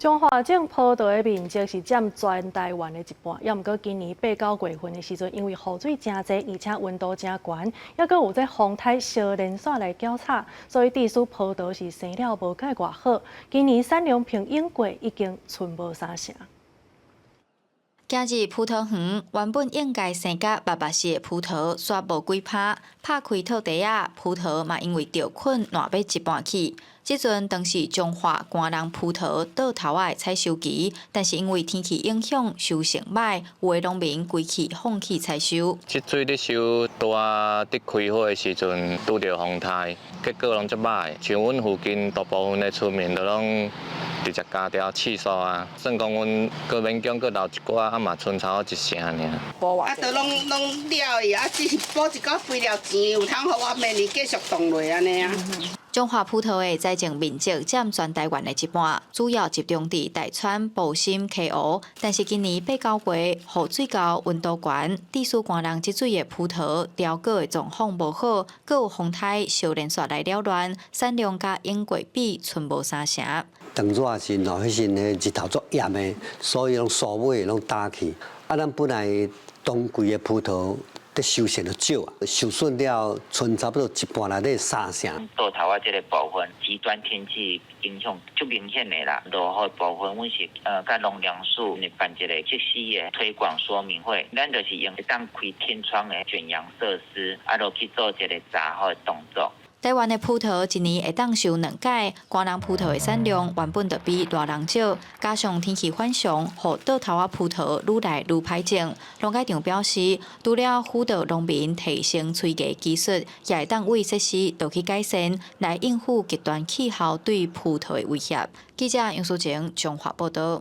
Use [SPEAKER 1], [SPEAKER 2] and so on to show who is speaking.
[SPEAKER 1] 中华种葡萄的面积是占全台湾的一半，也毋过今年8、9月份的时阵，因为雨水真济，而且温度真悬，也搁有这风台小连线来搅吵，所以地区葡萄是生了无介偌好。今年产量平英过已经剩无啥成。
[SPEAKER 2] 今日葡萄园原本应该生甲白白色的葡萄，煞无几拍，拍开套地啊，葡萄嘛因为着菌烂要一半去。即阵当是中华甘蓝葡萄倒头仔的采收期，但是因为天气影响，收成歹，有的农民规气放弃采收。
[SPEAKER 3] 即水咧收大伫开花的时阵，拄着风台，结果拢足歹。像阮附近大部分的村民都拢直接加条刺数啊，算讲阮搁勉强搁留一寡，啊嘛剩差1成尔。
[SPEAKER 4] 啊，都拢了去，啊，只是补一个肥料钱，有通互我明年继续种落安尼啊。
[SPEAKER 2] 中华葡萄的栽种面积占全台湾的一半，主要集中伫大川、埔心、溪湖。但是今年8、9月雨水高、温度悬，地区寒冷积水的葡萄条果的状况无好，搁有风台小连续来扰乱，产量甲英国比剩无啥成。
[SPEAKER 5] 当热时喏，迄时呢日头足炎的，所以拢树尾拢打去。啊，咱本来冬季的葡萄。得收成就少啊，受损了，剩差不多一半内底3成。
[SPEAKER 6] 倒头啊，这个部分极端天气影响足明显的啦。落雨部分，阮是甲农粮署办一个即时的推广说明会，咱就是用一当开天窗的卷扬设施，啊，落去做一个杂好的动作。
[SPEAKER 2] 台湾的葡萄一年会当收2届，甘蓝葡萄的产量原本就比大人少，加上天气反常，互倒头仔葡萄愈来愈歹种。农改场表示，除了辅导农民提升催芽技术，也会当为设施倒去改善，来应付极端气候对葡萄的威胁。记者杨淑晴综合报道。